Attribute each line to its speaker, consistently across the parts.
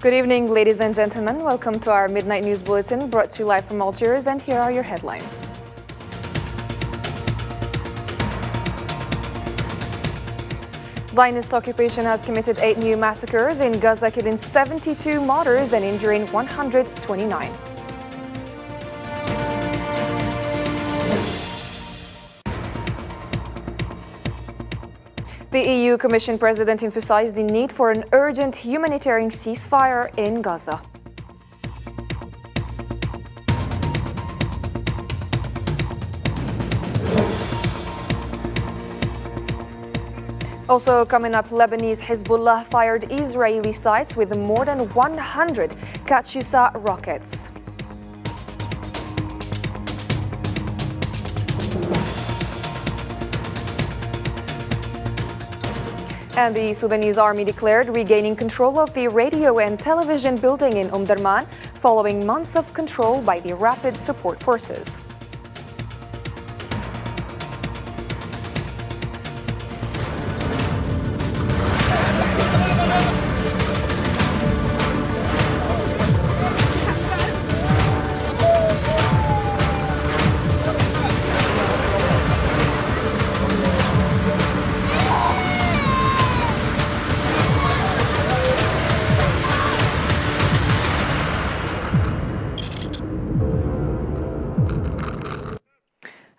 Speaker 1: Good evening, ladies and gentlemen. Welcome to our Midnight News Bulletin, brought to you live from Algiers, and here are your headlines. Zionist occupation has committed 8 new massacres in Gaza, killing 72 martyrs and injuring 129. The EU Commission President emphasized the need for an urgent humanitarian ceasefire in Gaza. Also coming up, Lebanese Hezbollah fired Israeli sites with more than 100 Katyusha rockets. And the Sudanese army declared regaining control of the radio and television building in Darman following months of control by the Rapid Support Forces.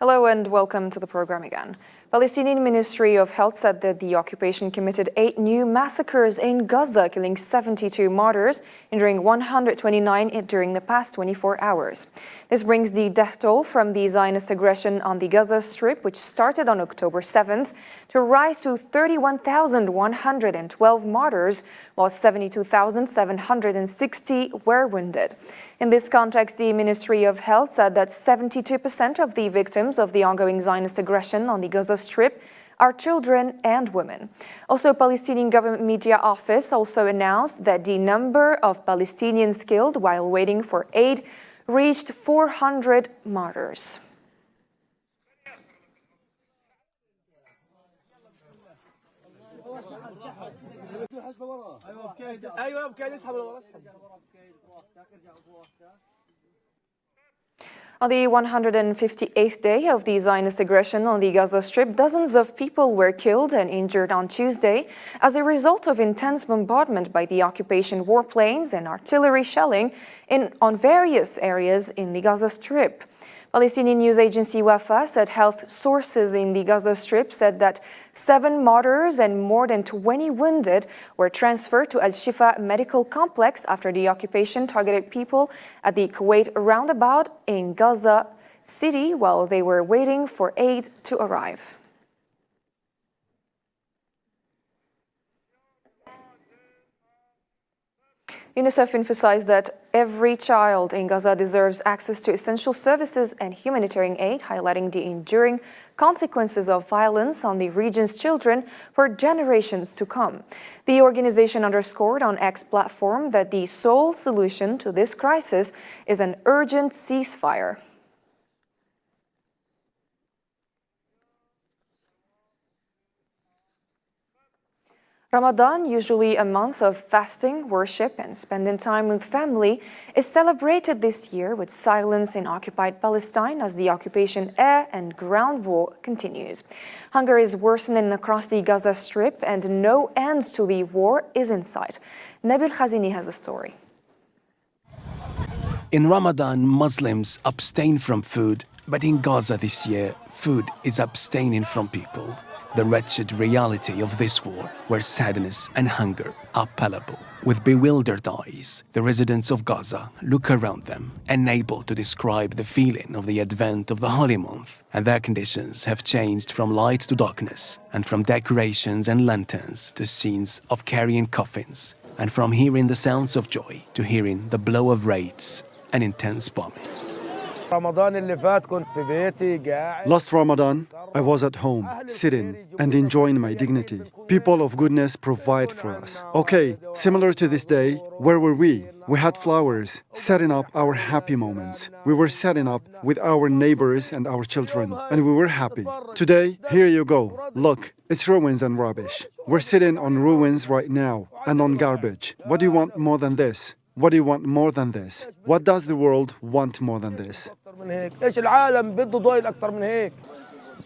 Speaker 1: Hello and welcome to the program again. Palestinian Ministry of Health said that the occupation committed 8 new massacres in Gaza, killing 72 martyrs, injuring 129 during the past 24 hours. This brings the death toll from the Zionist aggression on the Gaza Strip, which started on October 7th, to rise to 31,112 martyrs, while 72,760 were wounded. In this context, the Ministry of Health said that 72% of the victims of the ongoing Zionist aggression on the Gaza Strip are children and women. Also, Palestinian government media office also announced that the number of Palestinians killed while waiting for aid reached 400 martyrs. On the 158th day of the Zionist aggression on the Gaza Strip, dozens of people were killed and injured on Tuesday as a result of intense bombardment by the occupation warplanes and artillery shelling on various areas in the Gaza Strip. Palestinian news agency Wafa said health sources in the Gaza Strip said that 7 martyrs and more than 20 wounded were transferred to Al-Shifa medical complex after the occupation targeted people at the Kuwait roundabout in Gaza City while they were waiting for aid to arrive. UNICEF emphasized that every child in Gaza deserves access to essential services and humanitarian aid, highlighting the enduring consequences of violence on the region's children for generations to come. The organization underscored on X platform that the sole solution to this crisis is an urgent ceasefire. Ramadan, usually a month of fasting, worship, and spending time with family, is celebrated this year with silence in occupied Palestine as the occupation air and ground war continues. Hunger is worsening across the Gaza Strip and no end to the war is in sight. Nabil Khazini has a story.
Speaker 2: In Ramadan, Muslims abstain from food, but in Gaza this year, food is abstaining from people. The wretched reality of this war, where sadness and hunger are palpable. With bewildered eyes, the residents of Gaza look around them, unable to describe the feeling of the advent of the holy month, and their conditions have changed from light to darkness, and from decorations and lanterns to scenes of carrying coffins, and from hearing the sounds of joy to hearing the blow of raids and intense bombing.
Speaker 3: رمضان اللي فات كنت في بيتي قاعد.
Speaker 4: Last Ramadan, I was at home, sitting and enjoying my dignity. People of goodness provide for us. Okay, similar to this day, where were we? We had flowers, setting up our happy moments. We were setting up with our neighbors and our children, and we were happy. Today, here you go. Look, it's ruins and rubbish. We're sitting on ruins right now and on garbage. What do you want more than this? What do you want more than this? What does the world want more than this?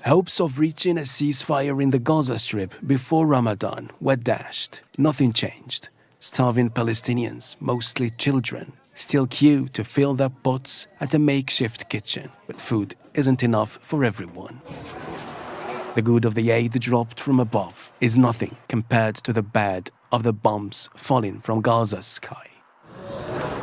Speaker 2: Hopes of reaching a ceasefire in the Gaza Strip before Ramadan were dashed. Nothing changed. Starving Palestinians, mostly children, still queue to fill their pots at a makeshift kitchen, but food isn't enough for everyone. The good of the aid dropped from above is nothing compared to the bad of the bombs falling from Gaza's sky.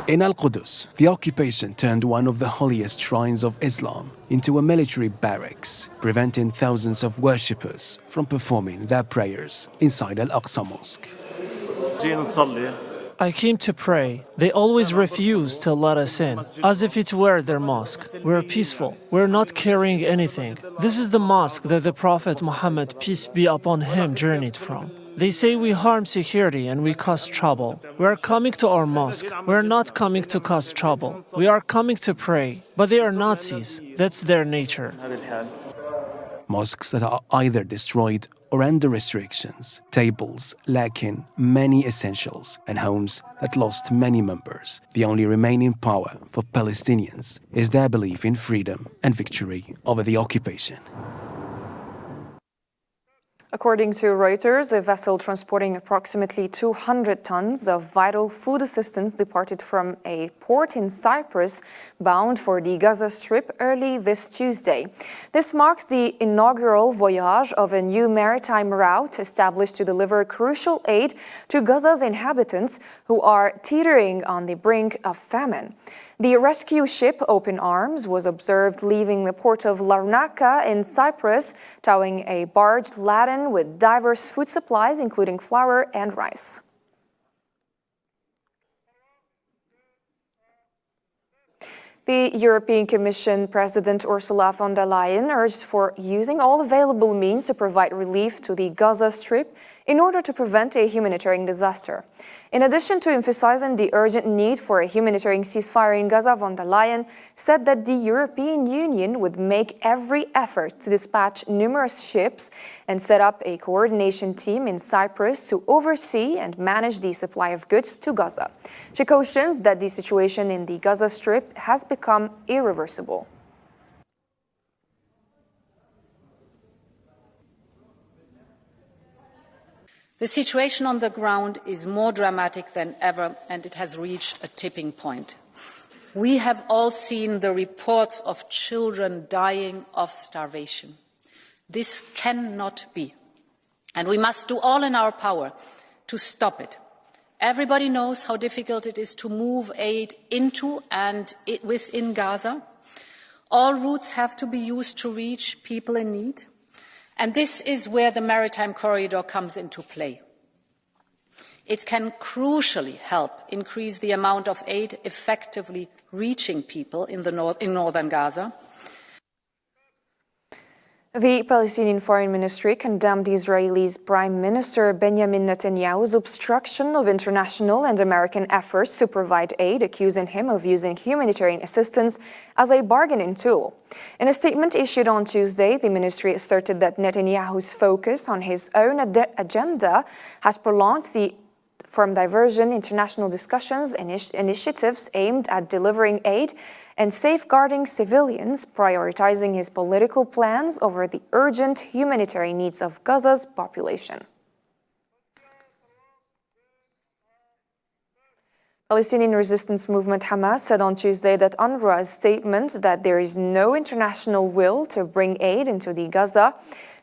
Speaker 2: In Al-Qudus, the occupation turned one of the holiest shrines of Islam into a military barracks, preventing thousands of worshippers from performing their prayers inside Al-Aqsa Mosque.
Speaker 5: I came to pray. They always refuse to let us in, as if it were their mosque. We're peaceful. We're not carrying anything. This is the mosque that the Prophet Muhammad, peace be upon him, journeyed from. They say we harm security and we cause trouble. We are coming to our mosque. We are not coming to cause trouble. We are coming to pray. But they are Nazis. That's their nature.
Speaker 2: Mosques that are either destroyed or under restrictions, tables lacking many essentials, and homes that lost many members. The only remaining power for Palestinians is their belief in freedom and victory over the occupation.
Speaker 1: According to Reuters, a vessel transporting approximately 200 tons of vital food assistance departed from a port in Cyprus bound for the Gaza Strip early this Tuesday. This marks the inaugural voyage of a new maritime route established to deliver crucial aid to Gaza's inhabitants who are teetering on the brink of famine. The rescue ship Open Arms was observed leaving the port of Larnaca in Cyprus, towing a barge laden with diverse food supplies, including flour and rice. The European Commission President Ursula von der Leyen urged for using all available means to provide relief to the Gaza Strip in order to prevent a humanitarian disaster. In addition to emphasizing the urgent need for a humanitarian ceasefire in Gaza, von der Leyen said that the European Union would make every effort to dispatch numerous ships and set up a coordination team in Cyprus to oversee and manage the supply of goods to Gaza. She cautioned that the situation in the Gaza Strip has become irreversible.
Speaker 6: The situation on the ground is more dramatic than ever, and it has reached a tipping point. We have all seen the reports of children dying of starvation. This cannot be, and we must do all in our power to stop it. Everybody knows how difficult it is to move aid into and within Gaza. All routes have to be used to reach people in need. And this is where the maritime corridor comes into play. It can crucially help increase the amount of aid effectively reaching people in northern Gaza.
Speaker 1: The Palestinian Foreign Ministry condemned Israel's Prime Minister Benjamin Netanyahu's obstruction of international and American efforts to provide aid, accusing him of using humanitarian assistance as a bargaining tool. In a statement issued on Tuesday, the ministry asserted that Netanyahu's focus on his own agenda has prolonged from diversion international discussions and initiatives aimed at delivering aid and safeguarding civilians, prioritizing his political plans over the urgent humanitarian needs of Gaza's population. Palestinian resistance movement Hamas said on Tuesday that UNRWA's statement that there is no international will to bring aid into the Gaza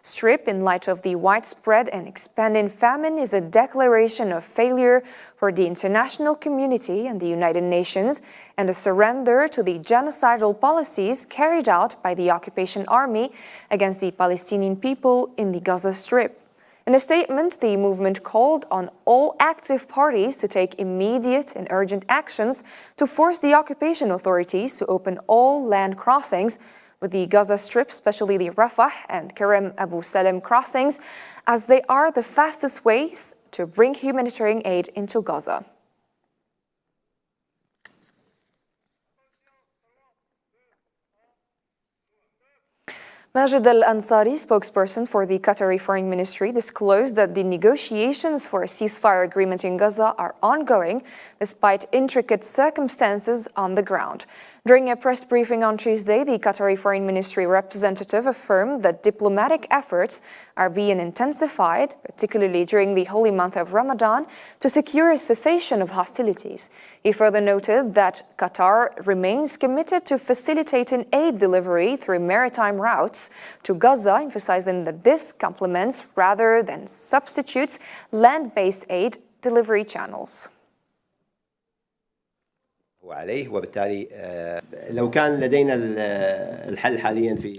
Speaker 1: Strip in light of the widespread and expanding famine is a declaration of failure for the international community and the United Nations and a surrender to the genocidal policies carried out by the occupation army against the Palestinian people in the Gaza Strip. In a statement, the movement called on all active parties to take immediate and urgent actions to force the occupation authorities to open all land crossings with the Gaza Strip, especially the Rafah and Kerem Abu Salem crossings, as they are the fastest ways to bring humanitarian aid into Gaza. Majid al-Ansari, spokesperson for the Qatari Foreign Ministry, disclosed that the negotiations for a ceasefire agreement in Gaza are ongoing despite intricate circumstances on the ground. During a press briefing on Tuesday, the Qatari Foreign Ministry representative affirmed that diplomatic efforts are being intensified, particularly during the holy month of Ramadan, to secure a cessation of hostilities. He further noted that Qatar remains committed to facilitating aid delivery through maritime routes to Gaza, emphasizing that this complements rather than substitutes land-based aid delivery channels.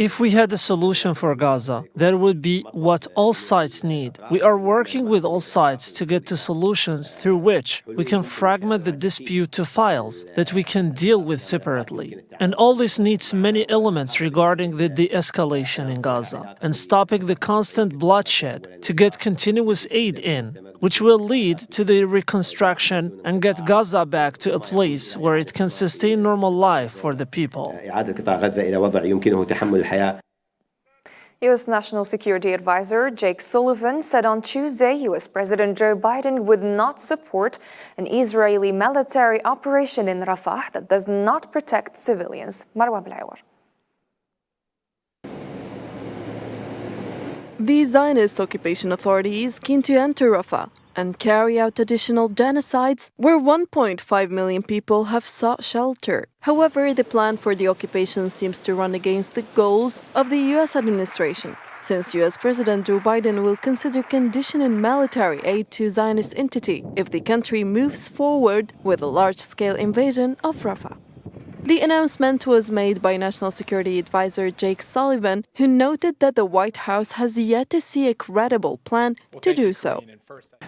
Speaker 5: If we had a solution for Gaza, that would be what all sides need. We are working with all sides to get to solutions through which we can fragment the dispute to files that we can deal with separately. And all this needs many elements regarding the de-escalation in Gaza and stopping the constant bloodshed to get continuous aid in, which will lead to the reconstruction and get Gaza back to a place where it can sustain normal life for the people.
Speaker 1: U.S. National Security Advisor Jake Sullivan said on Tuesday U.S. President Joe Biden would not support an Israeli military operation in Rafah that does not protect civilians. Marwa Blawar.
Speaker 7: The Zionist occupation authority is keen to enter Rafah and carry out additional genocides where 1.5 million people have sought shelter. However, the plan for the occupation seems to run against the goals of the U.S. administration, since U.S. President Joe Biden will consider conditioning military aid to Zionist entity if the country moves forward with a large-scale invasion of Rafah. The announcement was made by National Security Advisor Jake Sullivan, who noted that the White House has yet to see a credible plan to do so.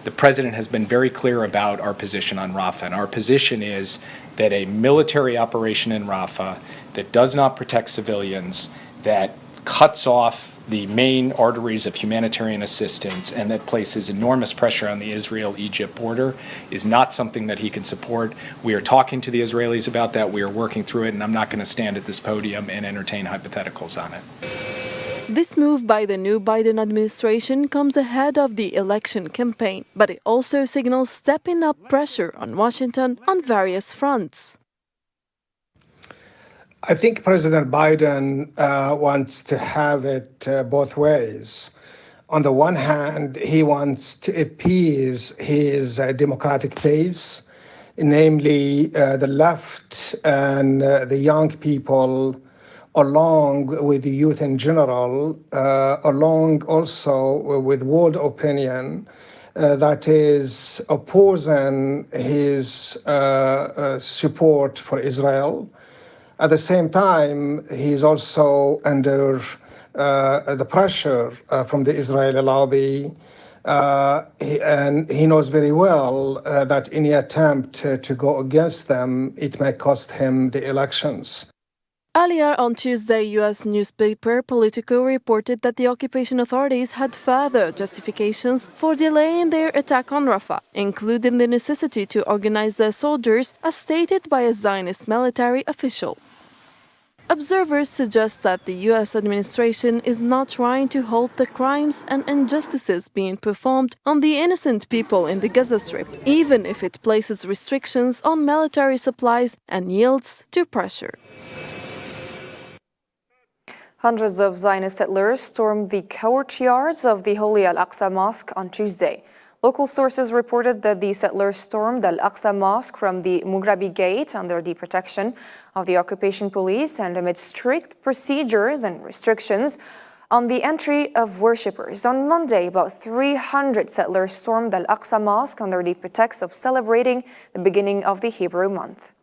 Speaker 8: The President has been very clear about our position on Rafah, and our position is that a military operation in Rafah that does not protect civilians, that cuts off the main arteries of humanitarian assistance, and that places enormous pressure on the Israel-Egypt border is not something that he can support. We are talking to the Israelis about that. We are working through it, and I'm not going to stand at this podium and entertain hypotheticals on it.
Speaker 7: This move by the new Biden administration comes ahead of the election campaign, but it also signals stepping up pressure on Washington on various fronts.
Speaker 9: I think President Biden wants to have it both ways. On the one hand, he wants to appease his democratic base, namely the left and the young people, along with the youth in general, along also with world opinion that is opposing his support for Israel. At the same time, he's also under the pressure from the Israeli lobby, and he knows very well that any attempt to go against them, it may cost him the elections.
Speaker 7: Earlier on Tuesday, U.S. newspaper Politico reported that the occupation authorities had further justifications for delaying their attack on Rafah, including the necessity to organize their soldiers, as stated by a Zionist military official. Observers suggest that the U.S. administration is not trying to halt the crimes and injustices being performed on the innocent people in the Gaza Strip, even if it places restrictions on military supplies and yields to pressure.
Speaker 1: Hundreds of Zionist settlers stormed the courtyards of the Holy Al-Aqsa Mosque on Tuesday. Local sources reported that the settlers stormed Al-Aqsa Mosque from the Mughrabi Gate under the protection of the occupation police and amid strict procedures and restrictions on the entry of worshippers. On Monday, about 300 settlers stormed Al-Aqsa Mosque under the pretext of celebrating the beginning of the Hebrew month.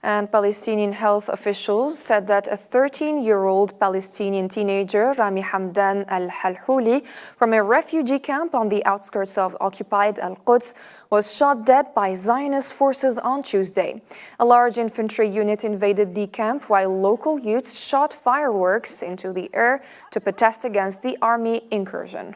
Speaker 1: And Palestinian health officials said that a 13-year-old Palestinian teenager, Rami Hamdan al-Halhouli, from a refugee camp on the outskirts of occupied Al-Quds, was shot dead by Zionist forces on Tuesday. A large infantry unit invaded the camp while local youths shot fireworks into the air to protest against the army incursion.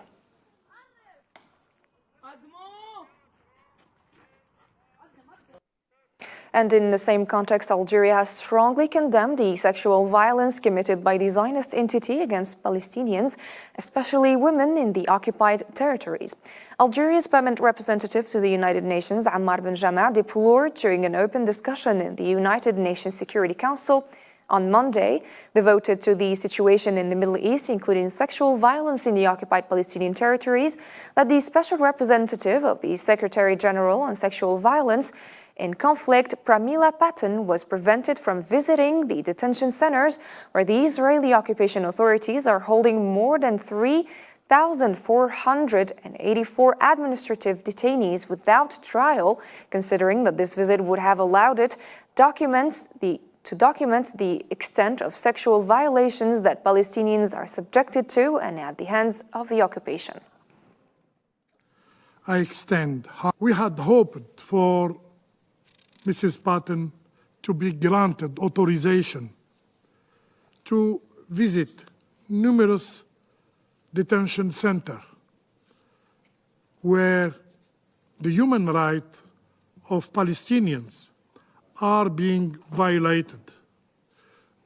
Speaker 1: And in the same context, Algeria has strongly condemned the sexual violence committed by the Zionist entity against Palestinians, especially women in the occupied territories. Algeria's permanent representative to the United Nations, Ammar Ben Jama, deplored during an open discussion in the United Nations Security Council on Monday, devoted to the situation in the Middle East, including sexual violence in the occupied Palestinian territories, that the special representative of the Secretary General on sexual violence in conflict, Pramila Patten, was prevented from visiting the detention centers where the Israeli occupation authorities are holding more than 3,484 administrative detainees without trial, considering that this visit would have allowed it to document the extent of sexual violations that Palestinians are subjected to and at the hands of the occupation.
Speaker 10: We had hoped for Mrs. Patten to be granted authorization to visit numerous detention centers where the human rights of Palestinians are being violated,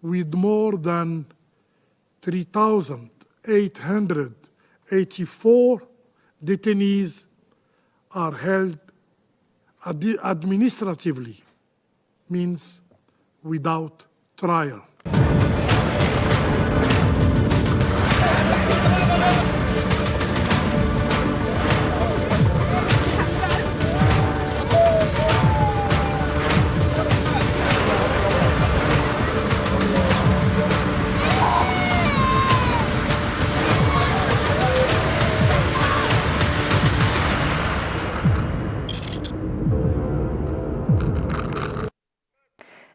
Speaker 10: with more than 3,884 detainees are held administratively, means without trial.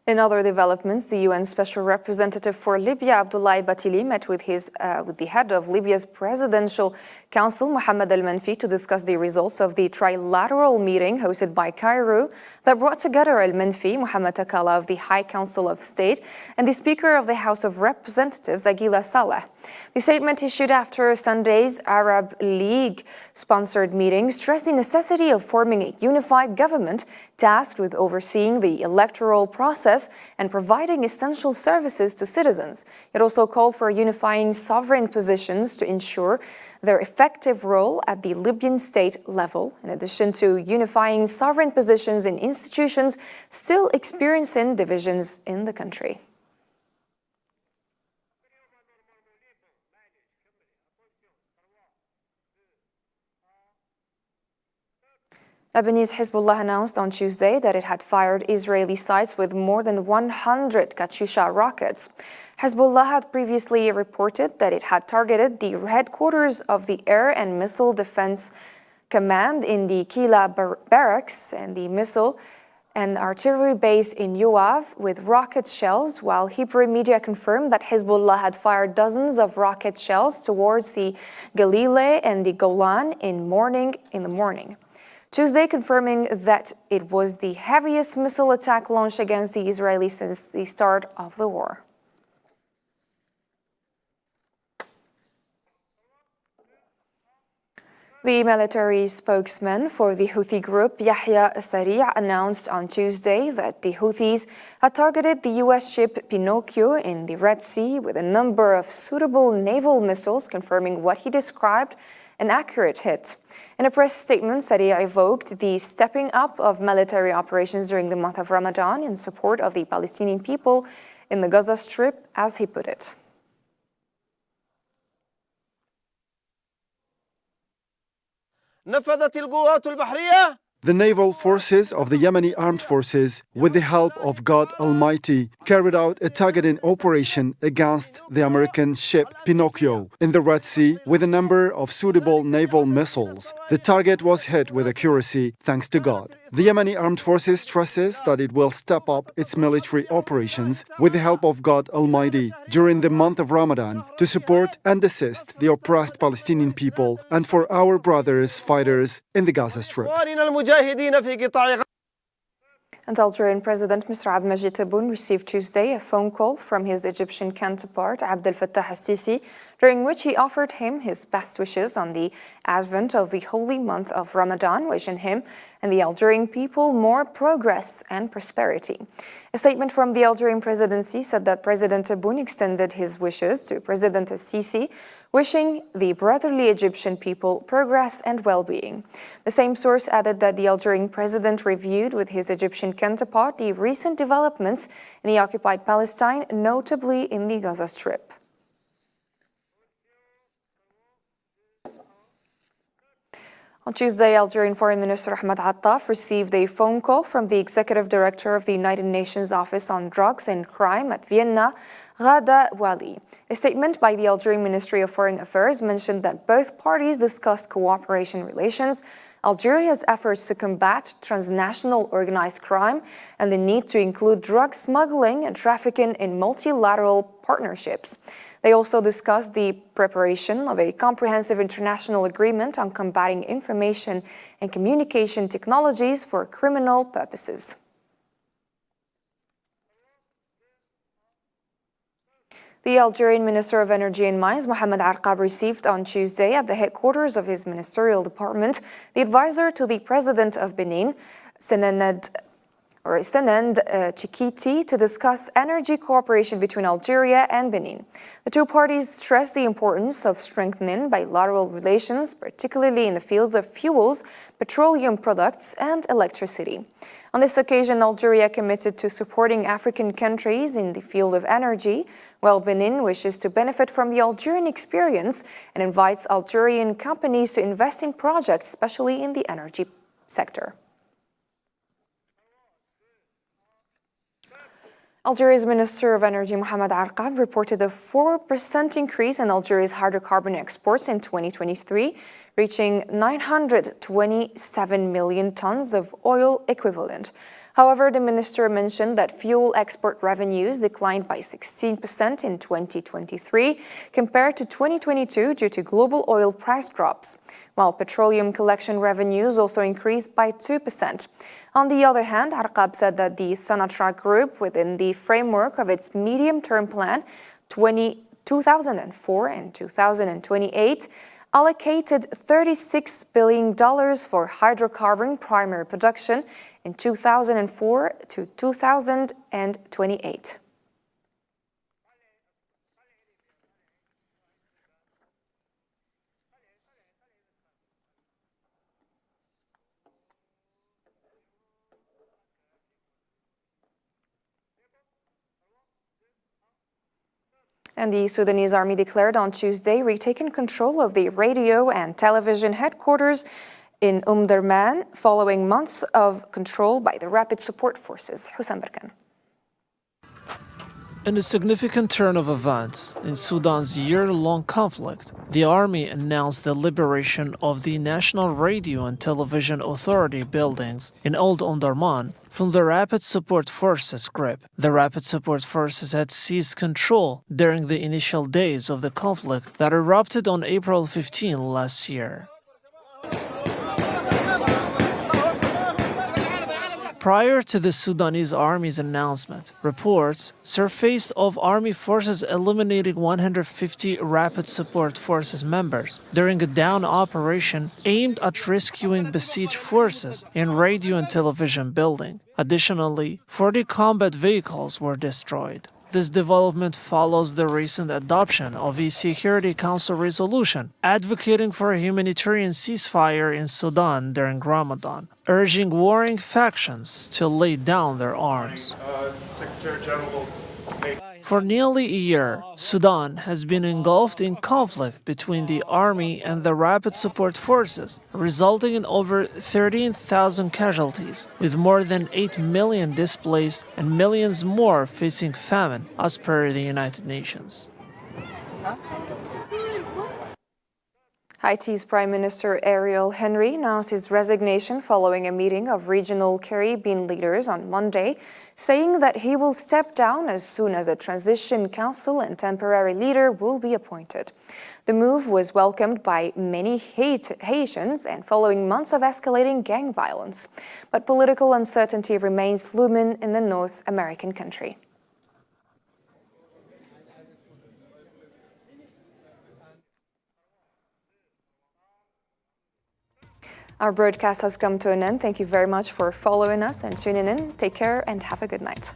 Speaker 1: In other developments, the UN Special Representative for Libya, Abdullah Batili, met with the head of Libya's Presidential Council, Mohammed al-Manfi, to discuss the results of the trilateral meeting hosted by Cairo that brought together al-Manfi, Mohammed Takala of the High Council of State, and the Speaker of the House of Representatives, Aguila Saleh. The statement issued after Sunday's Arab League-sponsored meeting stressed the necessity of forming a unified government tasked with overseeing the electoral process and providing essential services to citizens. It also called for unifying sovereign positions to ensure their effective role at the Libyan state level, in addition to unifying sovereign positions in institutions still experiencing divisions in the country. Lebanese Hezbollah announced on Tuesday that it had fired Israeli sites with more than 100 Katyusha rockets. Hezbollah had previously reported that it had targeted the headquarters of the Air and Missile Defense Command in the Kila barracks and the missile and artillery base in Yoav with rocket shells, while Hebrew media confirmed that Hezbollah had fired dozens of rocket shells towards the Galilee and the Golan in the morning. Tuesday confirming that it was the heaviest missile attack launched against the Israelis since the start of the war. The military spokesman for the Houthi group, Yahya Sari', announced on Tuesday that the Houthis had targeted the U.S. ship Pinocchio in the Red Sea with a number of suitable naval missiles, confirming what he described an accurate hit. In a press statement, Sari' evoked the stepping up of military operations during the month of Ramadan in support of the Palestinian people in the Gaza Strip, as he put it.
Speaker 4: The naval forces of the Yemeni armed forces, with the help of God Almighty, carried out a targeting operation against the American ship Pinocchio in the Red Sea with a number of suitable naval missiles. The target was hit with accuracy thanks to God. The Yemeni Armed Forces stresses that it will step up its military operations with the help of God Almighty during the month of Ramadan to support and assist the oppressed Palestinian people and for our brothers fighters in the Gaza Strip.
Speaker 1: And Algerian President Mr. Abdelmajid Tebboune received Tuesday a phone call from his Egyptian counterpart Abdel Fattah al-Sisi, during which he offered him his best wishes on the advent of the holy month of Ramadan, wishing him and the Algerian people more progress and prosperity. A statement from the Algerian presidency said that President Tebboune extended his wishes to President al-Sisi, wishing the brotherly Egyptian people progress and well-being. The same source added that the Algerian president reviewed with his Egyptian counterpart the recent developments in the occupied Palestine, notably in the Gaza Strip. On Tuesday, Algerian Foreign Minister Ahmed Attaf received a phone call from the Executive Director of the United Nations Office on Drugs and Crime at Vienna, Ghada Wali. A statement by the Algerian Ministry of Foreign Affairs mentioned that both parties discussed cooperation relations, Algeria's efforts to combat transnational organized crime, and the need to include drug smuggling and trafficking in multilateral partnerships. They also discussed the preparation of a comprehensive international agreement on combating information and communication technologies for criminal purposes. The Algerian Minister of Energy and Mines, Mohamed Arqab, received on Tuesday at the headquarters of his ministerial department the advisor to the President of Benin, Senend Chikiti, to discuss energy cooperation between Algeria and Benin. The two parties stressed the importance of strengthening bilateral relations, particularly in the fields of fuels, petroleum products, and electricity. On this occasion, Algeria committed to supporting African countries in the field of energy, while Benin wishes to benefit from the Algerian experience and invites Algerian companies to invest in projects, especially in the energy sector. Algeria's Minister of Energy, Mohamed Arqab, reported a 4% increase in Algeria's hydrocarbon exports in 2023, reaching 927 million tons of oil equivalent. However, the minister mentioned that fuel export revenues declined by 16% in 2023 compared to 2022 due to global oil price drops, while petroleum collection revenues also increased by 2%. On the other hand, Arqab said that the Sonatrach Group, within the framework of its medium-term plan 2004 and 2028, allocated $36 billion for hydrocarbon primary production in 2004 to 2028. And the Sudanese army declared on Tuesday retaken control of the radio and television headquarters in Durman following months of control by the Rapid Support Forces. Hussein Barkan.
Speaker 5: In a significant turn of events in Sudan's year-long conflict, the army announced the liberation of the National Radio and Television Authority buildings in Old Omdurman from the Rapid Support Forces grip. The Rapid Support Forces had seized control during the initial days of the conflict that erupted on April 15 last year. Prior to the Sudanese army's announcement, reports surfaced of army forces eliminating 150 Rapid Support Forces members during a down operation aimed at rescuing besieged forces in radio and television building. Additionally, 40 combat vehicles were destroyed. This development follows the recent adoption of a Security Council resolution advocating for a humanitarian ceasefire in Sudan during Ramadan, urging warring factions to lay down their arms. For nearly a year, Sudan has been engulfed in conflict between the army and the Rapid Support Forces, resulting in over 13,000 casualties, with more than 8 million displaced and millions more facing famine, as per the United Nations.
Speaker 1: Haiti's Prime Minister Ariel Henry announced his resignation following a meeting of regional Caribbean leaders on Monday, saying that he will step down as soon as a transition council and temporary leader will be appointed. The move was welcomed by many Haitians and following months of escalating gang violence. But political uncertainty remains looming in the North American country. Our broadcast has come to an end. Thank you very much for following us and tuning in. Take care and have a good night.